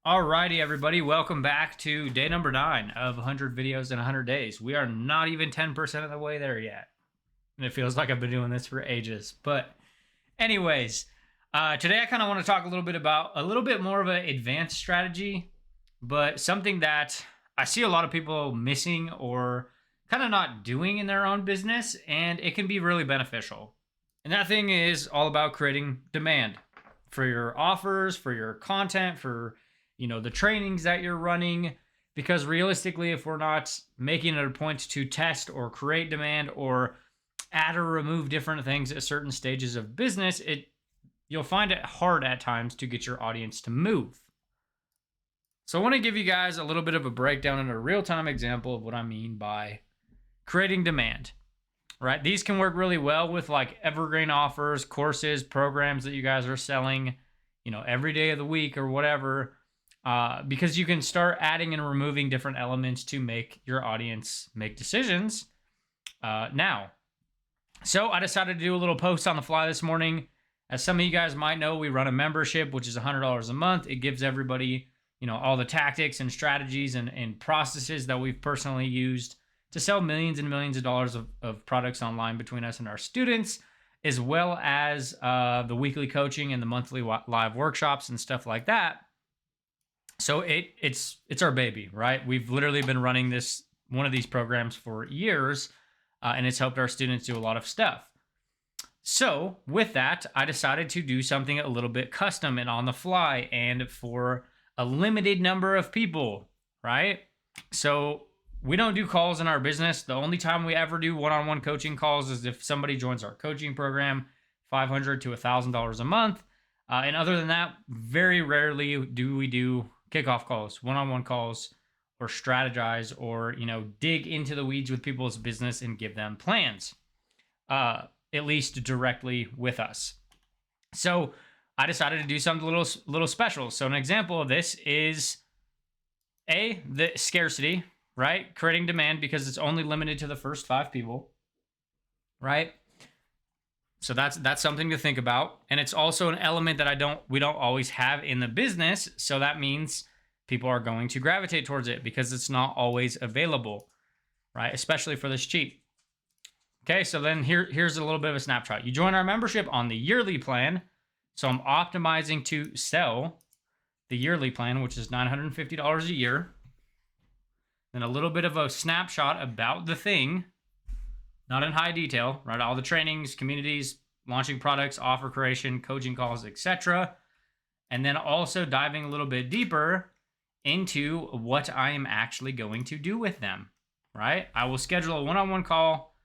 Alrighty, everybody, welcome back to day number 9 of 100 videos in 100 days. We are not even 10% of the way there yet. And it feels like I've been doing this for ages. But anyways, today I kind of want to talk a little bit about a little bit more of an advanced strategy, but something that I see a lot of people missing or kind of not doing in their own business, and it can be really beneficial. And that thing is all about creating demand for your offers, for your content, for the trainings that you're running, because realistically, if we're not making it a point to test or create demand or add or remove different things at certain stages of business, you'll find it hard at times to get your audience to move. So I want to give you guys a little bit of a breakdown and a real-time example of what I mean by creating demand. Right? These can work really well with like evergreen offers, courses, programs that you guys are selling, every day of the week or whatever. Because you can start adding and removing different elements to make your audience make decisions now. So I decided to do a little post on the fly this morning. As some of you guys might know, we run a membership, which is $100 a month. It gives everybody, all the tactics and strategies and processes that we've personally used to sell millions and millions of dollars of products online between us and our students, as well as the weekly coaching and the monthly live workshops and stuff like that. So it's our baby, right? We've literally been running one of these programs for years, and it's helped our students do a lot of stuff. So with that, I decided to do something a little bit custom and on the fly and for a limited number of people, right? So we don't do calls in our business. The only time we ever do one-on-one coaching calls is if somebody joins our coaching program, $500 to $1,000 a month. And other than that, very rarely do we do kickoff calls, one-on-one calls, or strategize, or dig into the weeds with people's business and give them plans, at least directly with us. So I decided to do something little special. So an example of this is the scarcity, right? Creating demand because it's only limited to the first 5 people, right? So that's something to think about. And it's also an element that we don't always have in the business. So that means people are going to gravitate towards it because it's not always available, right? Especially for this cheap. Okay, so then here's a little bit of a snapshot. You join our membership on the yearly plan. So I'm optimizing to sell the yearly plan, which is $950 a year. Then a little bit of a snapshot about the thing. Not in high detail, right? All the trainings, communities, launching products, offer creation, coaching calls, etc. And then also diving a little bit deeper into what I am actually going to do with them, right? I will schedule a one-on-one call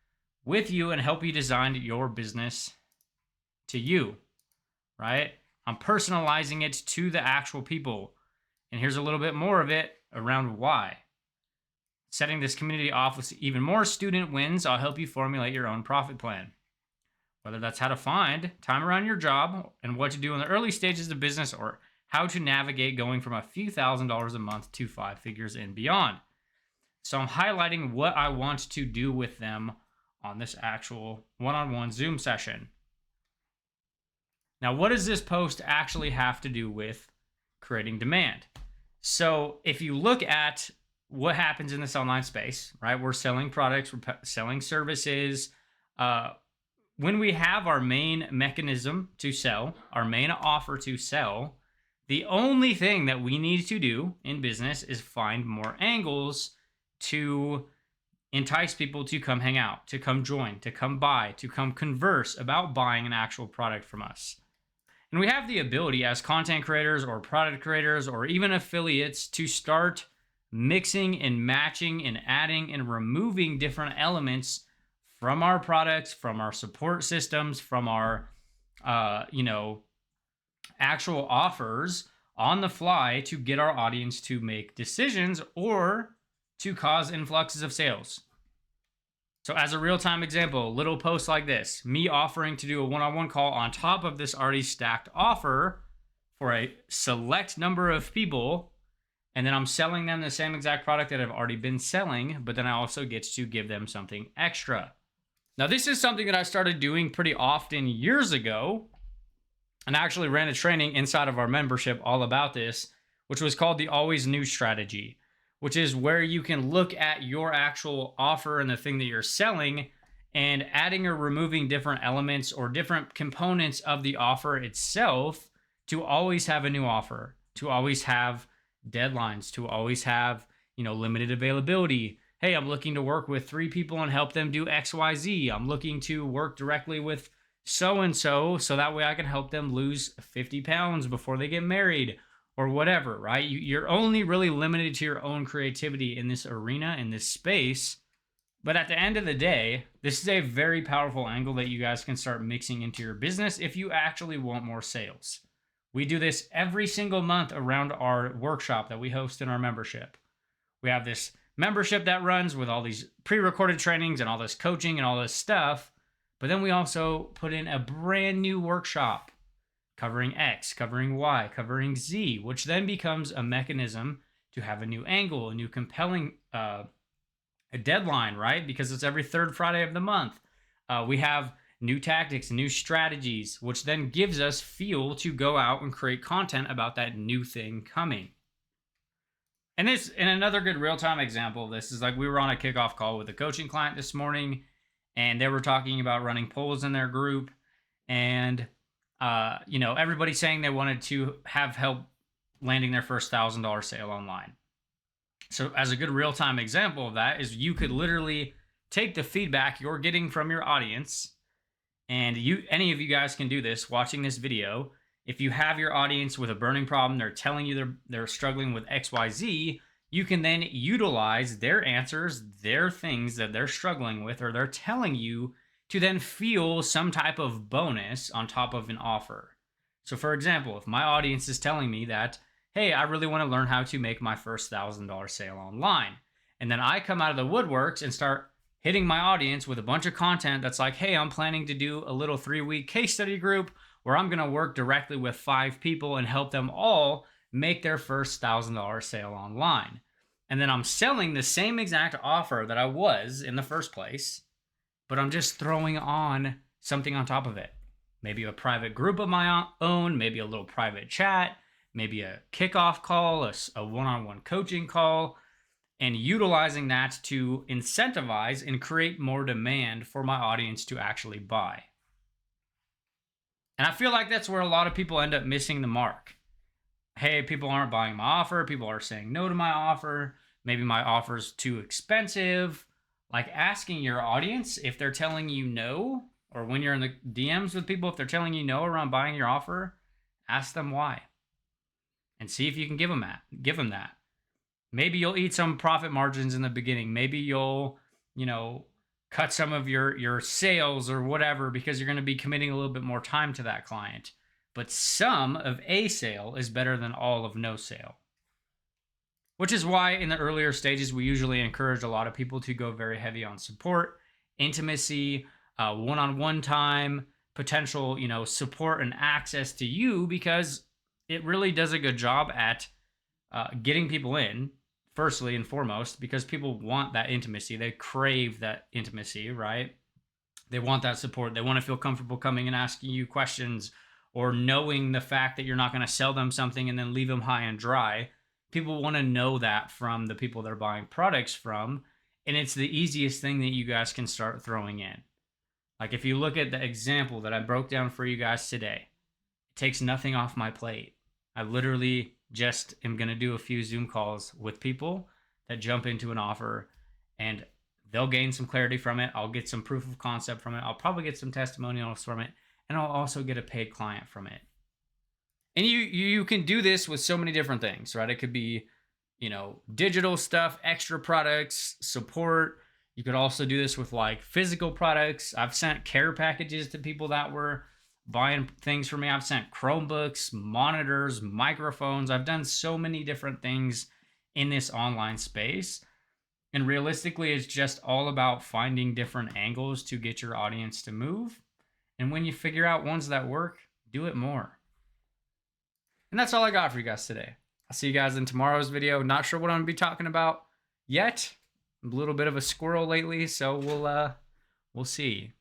with you and help you design your business to you, right? I'm personalizing it to the actual people. And here's a little bit more of it around why. Setting this community off with even more student wins, I'll help you formulate your own profit plan. Whether that's how to find time around your job and what to do in the early stages of business, or how to navigate going from a few $1,000s a month to 5 figures and beyond. So I'm highlighting what I want to do with them on this actual one-on-one Zoom session. Now, what does this post actually have to do with creating demand? So if you look at what happens in this online space, right? We're selling products, we're selling services. When we have our main mechanism to sell, our main offer to sell, the only thing that we need to do in business is find more angles to entice people to come hang out, to come join, to come buy, to come converse about buying an actual product from us. And we have the ability as content creators or product creators or even affiliates to start mixing and matching and adding and removing different elements from our products, from our support systems, from our, actual offers on the fly to get our audience to make decisions or to cause influxes of sales. So as a real-time example, little post like this, me offering to do a one-on-one call on top of this already stacked offer for a select number of people. And then I'm selling them the same exact product that I've already been selling, but then I also get to give them something extra. Now, this is something that I started doing pretty often years ago, and I actually ran a training inside of our membership all about this, which was called the always new strategy, which is where you can look at your actual offer and the thing that you're selling and adding or removing different elements or different components of the offer itself to always have a new offer, to always have deadlines, to always have, limited availability. Hey, I'm looking to work with 3 people and help them do XYZ. I'm looking to work directly with so and so that way I can help them lose 50 pounds before they get married or whatever, right? You're only really limited to your own creativity in this arena, in this space. But at the end of the day, this is a very powerful angle that you guys can start mixing into your business if you actually want more sales. We do this every single month around our workshop that we host in our membership. We have this membership that runs with all these pre-recorded trainings and all this coaching and all this stuff. But then we also put in a brand new workshop covering X, covering Y, covering Z, which then becomes a mechanism to have a new angle, a new compelling a deadline, right? Because it's every third Friday of the month. We have new tactics, new strategies, which then gives us fuel to go out and create content about that new thing coming. And another good real-time example of this is like we were on a kickoff call with a coaching client this morning, and they were talking about running polls in their group, and everybody saying they wanted to have help landing their first $1,000 sale online. So as a good real-time example of that is you could literally take the feedback you're getting from your audience, and any of you guys can do this watching this video. If you have your audience with a burning problem, they're telling you they're struggling with XYZ, you can then utilize their answers, their things that they're struggling with, or they're telling you to then feel some type of bonus on top of an offer. So for example, if my audience is telling me that, hey, I really want to learn how to make my first $1,000 sale online, and then I come out of the woodworks and start hitting my audience with a bunch of content that's like, hey, I'm planning to do a little 3-week case study group where I'm going to work directly with 5 people and help them all make their first $1,000 sale online. And then I'm selling the same exact offer that I was in the first place, but I'm just throwing on something on top of it. Maybe a private group of my own, maybe a little private chat, maybe a kickoff call, a one-on-one coaching call, and utilizing that to incentivize and create more demand for my audience to actually buy. And I feel like that's where a lot of people end up missing the mark. Hey, people aren't buying my offer. People are saying no to my offer. Maybe my offer's too expensive. Like asking your audience if they're telling you no, or when you're in the DMs with people, if they're telling you no around buying your offer, ask them why. And see if you can give them that. Maybe you'll eat some profit margins in the beginning. Maybe you'll, cut some of your sales or whatever because you're going to be committing a little bit more time to that client. But some of a sale is better than all of no sale. Which is why in the earlier stages, we usually encourage a lot of people to go very heavy on support, intimacy, one-on-one time, potential, support and access to you, because it really does a good job at getting people in, firstly and foremost, because people want that intimacy. They crave that intimacy, right? They want that support. They want to feel comfortable coming and asking you questions, or knowing the fact that you're not going to sell them something and then leave them high and dry. People want to know that from the people they're buying products from, and it's the easiest thing that you guys can start throwing in. Like if you look at the example that I broke down for you guys today, it takes nothing off my plate. I literally just am going to do a few Zoom calls with people that jump into an offer, and they'll gain some clarity from it. I'll get some proof of concept from it. I'll probably get some testimonials from it, and I'll also get a paid client from it. And you can do this with so many different things, right? It could be, digital stuff, extra products, support. You could also do this with like physical products. I've sent care packages to people that were buying things for me. I've sent Chromebooks, monitors, microphones. I've done so many different things in this online space. And realistically, it's just all about finding different angles to get your audience to move. And when you figure out ones that work, do it more. And that's all I got for you guys today. I'll see you guys in tomorrow's video. Not sure what I'm going to be talking about yet. I'm a little bit of a squirrel lately, so we'll see.